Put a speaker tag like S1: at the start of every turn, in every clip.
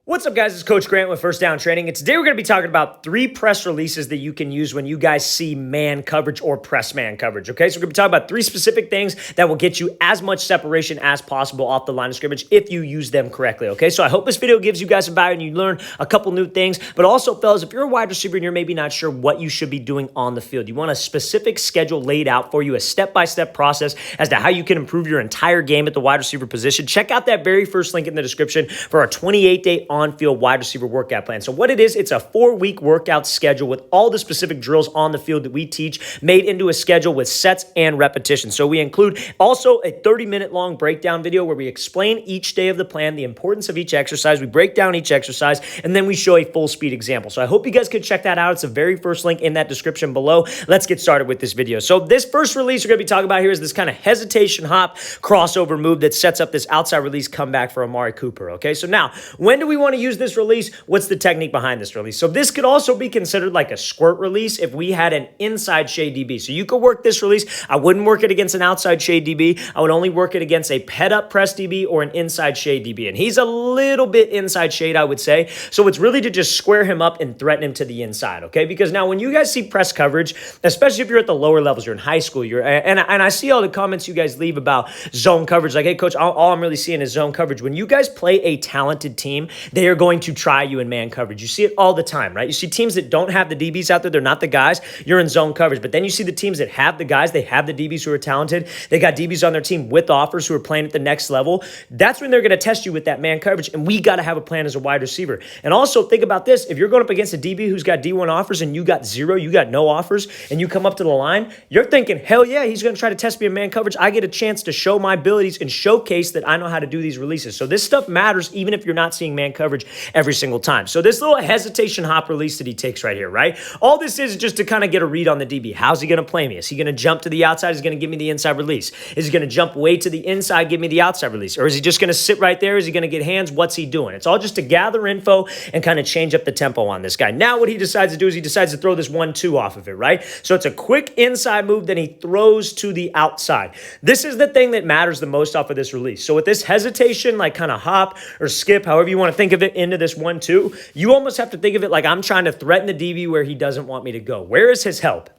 S1: What's up, guys? It's Coach Grant with First Down Training, and today we're going to be talking about 3 press releases that you can use when you guys see man coverage or press man coverage, okay? So we're going to be talking about 3 specific things that will get you as much separation as possible off the line of scrimmage if you use them correctly, okay? So I hope this video gives you guys some value and you learn a couple new things, but also, fellas, if you're a wide receiver and you're maybe not sure what you should be doing on the field, you want a specific schedule laid out for you, a step-by-step process as to how you can improve your entire game at the wide receiver position, check out that very first link in the description for our 28-day on-field wide receiver workout plan. So what it is, it's a 4-week workout schedule with all the specific drills on the field that we teach made into a schedule with sets and repetitions. So we include also a 30-minute long breakdown video where we explain each day of the plan, the importance of each exercise. We break down each exercise, and then we show a full speed example. So I hope you guys could check that out. It's the very first link in that description below. Let's get started with this video. So this first release we're going to be talking about here is this kind of hesitation hop crossover move that sets up this outside release comeback for Amari Cooper. Okay, so now when do we want to use this release? What's the technique behind this release? So this could also be considered like a squirt release if we had an inside shade DB. So you could work this release. I wouldn't work it against an outside shade DB. I would only work it against a ped up press DB or an inside shade DB. And he's a little bit inside shade, I would say. So it's really to just square him up and threaten him to the inside, okay? Because now when you guys see press coverage, especially if you're at the lower levels, you're in high school, and I see all the comments you guys leave about zone coverage, like, hey, coach, all I'm really seeing is zone coverage. When you guys play a talented team, they are going to try you in man coverage. You see it all the time, right? You see teams that don't have the DBs out there, they're not the guys, you're in zone coverage. But then you see the teams that have the guys, they have the DBs who are talented, they got DBs on their team with offers who are playing at the next level. That's when they're going to test you with that man coverage, and we got to have a plan as a wide receiver. And also think about this, if you're going up against a DB who's got D1 offers and you got 0, you got no offers, and you come up to the line, you're thinking, hell yeah, he's going to try to test me in man coverage. I get a chance to show my abilities and showcase that I know how to do these releases. So this stuff matters even if you're not seeing man coverage every single time. So this little hesitation hop release that he takes right here, right? All this is just to kind of get a read on the DB. How's he going to play me? Is he going to jump to the outside? Is he going to give me the inside release? Is he going to jump way to the inside, give me the outside release? Or is he just going to sit right there? Is he going to get hands? What's he doing? It's all just to gather info and kind of change up the tempo on this guy. Now what he decides to do is he decides to throw this 1-2 off of it, right? So it's a quick inside move, then he throws to the outside. This is the thing that matters the most off of this release. So with this hesitation, like kind of hop or skip, however you want to think of it, into this 1-2, you almost have to think of it like I'm trying to threaten the DB where he doesn't want me to go. Where is his help?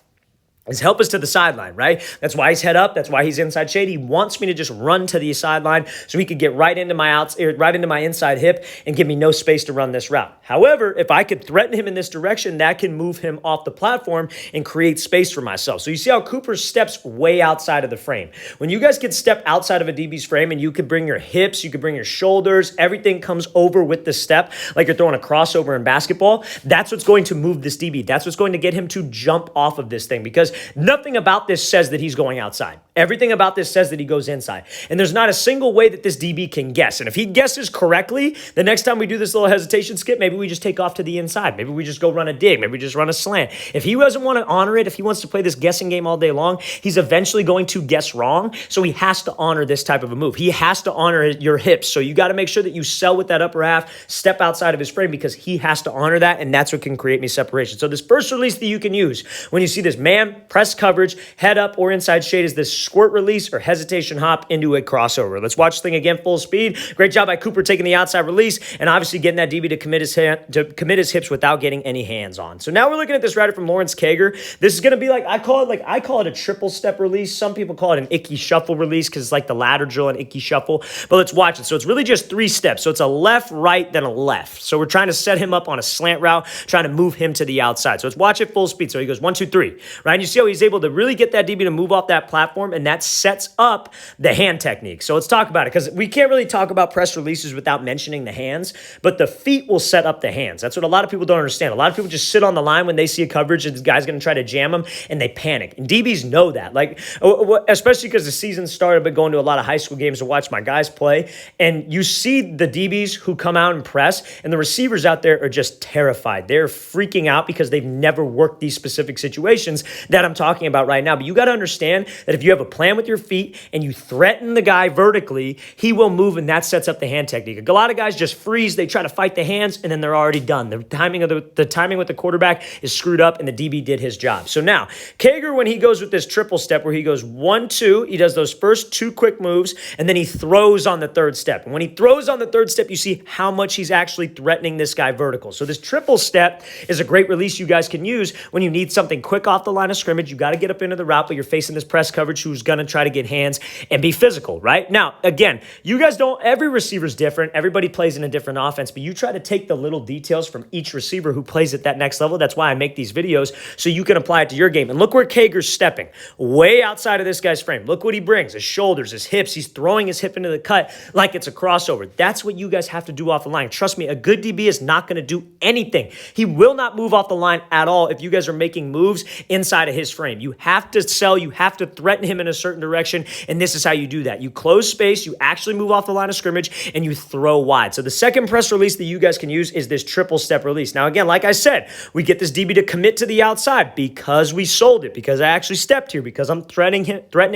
S1: His help is to the sideline, right? That's why he's head up. That's why he's inside shade. He wants me to just run to the sideline so he could get right into my inside hip and give me no space to run this route. However, if I could threaten him in this direction, that can move him off the platform and create space for myself. So you see how Cooper steps way outside of the frame. When you guys can step outside of a DB's frame and you could bring your hips, you could bring your shoulders, everything comes over with the step like you're throwing a crossover in basketball, that's what's going to move this DB. That's what's going to get him to jump off of this thing, because nothing about this says that he's going outside. Everything about this says that he goes inside. And there's not a single way that this DB can guess. And if he guesses correctly, the next time we do this little hesitation skip, maybe we just take off to the inside. Maybe we just go run a dig. Maybe we just run a slant. If he doesn't want to honor it, if he wants to play this guessing game all day long, he's eventually going to guess wrong. So he has to honor this type of a move. He has to honor your hips. So you got to make sure that you sell with that upper half, step outside of his frame, because he has to honor that, and that's what can create me separation. So this first release that you can use when you see this man press coverage, head up or inside shade, is this squirt release or hesitation hop into a crossover. Let's watch this thing again full speed. Great job by Cooper taking the outside release and obviously getting that DB to commit his hips without getting any hands on. So now we're looking at this right from Lawrence Cager. This is going to be like I call it a triple step release. Some people call it an icky shuffle release because it's like the ladder drill and icky shuffle. But let's watch it. So it's really just 3 steps. So it's a left, right, then a left. So we're trying to set him up on a slant route, trying to move him to the outside. So let's watch it full speed. So he goes 1, 2, 3, right? And you see how he's able to really get that DB to move off that platform, and that sets up the hand technique. So let's talk about it, because we can't really talk about press releases without mentioning the hands, but the feet will set up the hands. That's what a lot of people don't understand. A lot of people just sit on the line when they see a coverage and this guy's going to try to jam them, and they panic. And DBs know that, like, especially because the season started. I've been going to a lot of high school games to watch my guys play, and you see the DBs who come out and press, and the receivers out there are just terrified. They're freaking out because they've never worked these specific situations that I'm talking about right now. But you got to understand that if you have a plan with your feet and you threaten the guy vertically, he will move, and that sets up the hand technique. A lot of guys just freeze. They try to fight the hands, and then they're already done. The timing with the quarterback is screwed up, and the DB did his job. So now, Cager, when he goes with this triple step where he goes 1, 2, he does those first 2 quick moves, and then he throws on the third step. And when he throws on the third step, you see how much he's actually threatening this guy vertical. So this triple step is a great release you guys can use when you need something quick off the line of scrimmage. You got to get up into the route, but you're facing this press coverage who's going to try to get hands and be physical, right? Now, again, you guys don't, every receiver's different. Everybody plays in a different offense, but you try to take the little details from each receiver who plays at that next level. That's why I make these videos, so you can apply it to your game. And look where Cager's stepping, way outside of this guy's frame. Look what he brings, his shoulders, his hips. He's throwing his hip into the cut like it's a crossover. That's what you guys have to do off the line. Trust me, a good DB is not going to do anything. He will not move off the line at all if you guys are making moves inside of his frame. You have to sell, you have to threaten him in a certain direction, and this is how you do that. You close space, you actually move off the line of scrimmage, and you throw wide. So the second press release that you guys can use is this triple step release. Now again, like I said, we get this DB to commit to the outside because we sold it, because I actually stepped here, because I'm threatening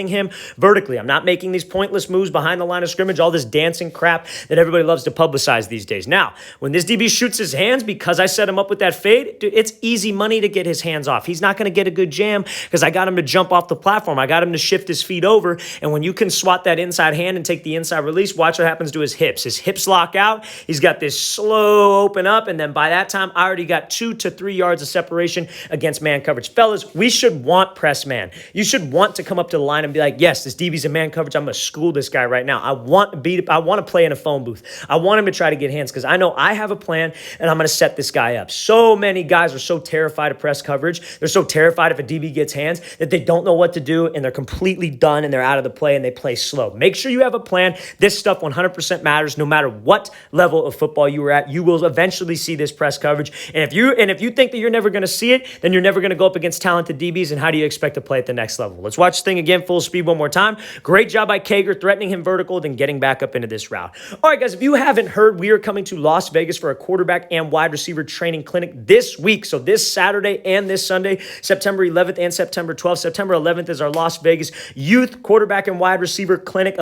S1: him vertically. I'm not making these pointless moves behind the line of scrimmage, all this dancing crap that everybody loves to publicize these days. Now, when this DB shoots his hands, because I set him up with that fade, dude, it's easy money to get his hands off. He's not going to get a good jam because I got him to jump off the platform. I got him to shift his feet over, and when you can swat that inside hand and take the inside release, watch what happens to his hips. His hips lock out. He's got this slow open up, and then by that time, I already got 2 to 3 yards of separation against man coverage. Fellas, we should want press man. You should want to come up to the line and be like, yes, this DB's in man coverage. I'm going to school this guy right now. I want to play in a phone booth. I want him to try to get hands because I know I have a plan, and I'm going to set this guy up. So many guys are so terrified of press coverage. They're so terrified if a DB gets hands that they don't know what to do, and they're completely done, and they're out of the play, and they play slow. Make sure you have a plan. This stuff 100% matters. No matter what level of football you are at, you will eventually see this press coverage. And if you think that you're never going to see it, then you're never going to go up against talented DBs, and how do you expect to play at the next level? Let's watch this thing again, full speed one more time. Great job by Cager, threatening him vertical, then getting back up into this route. All right, guys, if you haven't heard, we are coming to Las Vegas for a quarterback and wide receiver training clinic this week. So this Saturday and this Sunday, September 11th and September 12th. September 11th is our Las Vegas Youth Quarterback and Wide Receiver Clinic,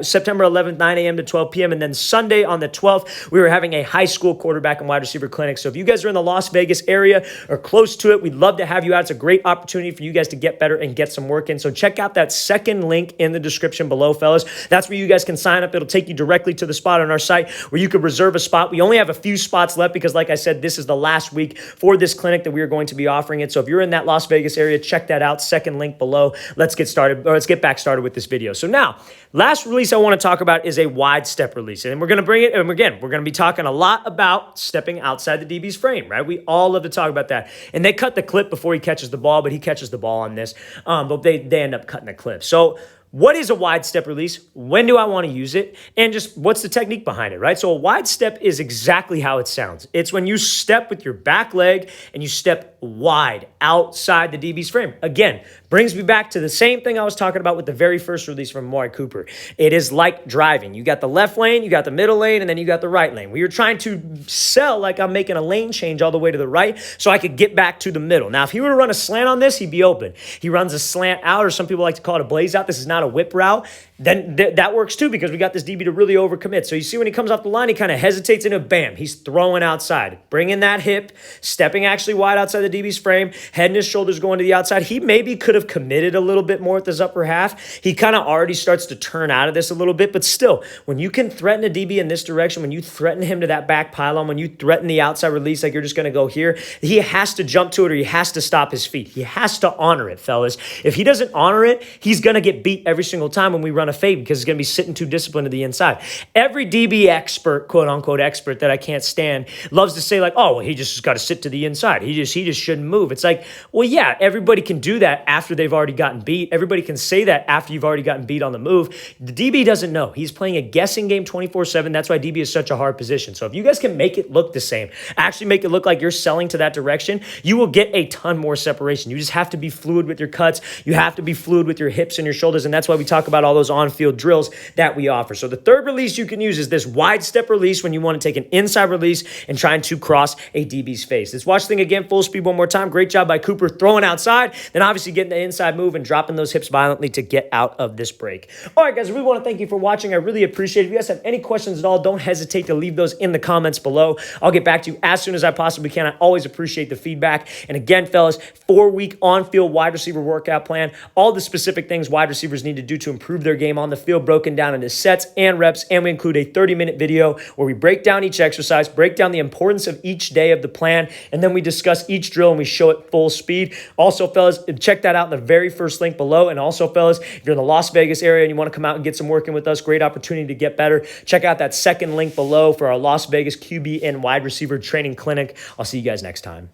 S1: September 11th, 9 a.m. to 12 p.m. And then Sunday on the 12th, we are having a high school quarterback and wide receiver clinic. So if you guys are in the Las Vegas area or close to it, we'd love to have you out. It's a great opportunity for you guys to get better and get some work in. So check out that second link in the description below, fellas. That's where you guys can sign up. It'll take you directly to the spot on our site where you could reserve a spot. We only have a few spots left because, like I said, this is the last week for this clinic that we are going to be offering it. So if you're in that Las Vegas area, check that out. Second link below. Let's get back started with this video. So now, last release I want to talk about is a wide step release. And we're going to bring it, and again, we're going to be talking a lot about stepping outside the DB's frame, right? We all love to talk about that. And they cut the clip before he catches the ball, but he catches the ball on this. But they end up cutting the clip. So what is a wide step release? When do I want to use it? And just what's the technique behind it, right? So a wide step is exactly how it sounds. It's when you step with your back leg and you step wide outside the DB's frame. Again, brings me back to the same thing I was talking about with the very first release from Amari Cooper. It is like driving. You got the left lane, you got the middle lane, and then you got the right lane. We were trying to sell like I'm making a lane change all the way to the right so I could get back to the middle. Now, if he were to run a slant on this, he'd be open. He runs a slant out, or some people like to call it a blaze out. This is not a whip route. Then that works too because we got this DB to really overcommit. So you see when he comes off the line, he kind of hesitates and bam, he's throwing outside. Bringing that hip, stepping actually wide outside the DB's frame, head and his shoulders going to the outside. He maybe could have committed a little bit more at this upper half. He kind of already starts to turn out of this a little bit, but still, when you can threaten a DB in this direction, when you threaten him to that back pylon, when you threaten the outside release like you're just going to go here, he has to jump to it or he has to stop his feet. He has to honor it, fellas. If he doesn't honor it, he's going to get beat every single time when we run a fade because he's going to be sitting too disciplined to the inside. Every DB expert, quote unquote expert that I can't stand, loves to say like, oh, well, he just got to sit to the inside. He just shouldn't move. It's like, well, yeah, everybody can do that after they've already gotten beat. Everybody can say that after you've already gotten beat on the move. The DB doesn't know. He's playing a guessing game 24/7. That's why DB is such a hard position. So if you guys can make it look the same, actually make it look like you're selling to that direction, you will get a ton more separation. You just have to be fluid with your cuts. You have to be fluid with your hips and your shoulders. And that's why we talk about all those on-field drills that we offer. So the third release you can use is this wide step release when you want to take an inside release and trying to cross a DB's face. Let's watch the thing again, full speed one one more time. Great job by Cooper throwing outside, then obviously getting the inside move and dropping those hips violently to get out of this break. All right, guys, we want to thank you for watching. I really appreciate it. If you guys have any questions at all, don't hesitate to leave those in the comments below. I'll get back to you as soon as I possibly can. I always appreciate the feedback. And again, fellas, 4-week on-field wide receiver workout plan, all the specific things wide receivers need to do to improve their game on the field, broken down into sets and reps, and we include a 30-minute video where we break down each exercise, break down the importance of each day of the plan, and then we discuss each drill and we show it full speed. Also, fellas, check that out in the very first link below. And also, fellas, if you're in the Las Vegas area and you want to come out and get some working with us, great opportunity to get better. Check out that second link below for our Las Vegas QB and wide receiver training clinic. I'll see you guys next time.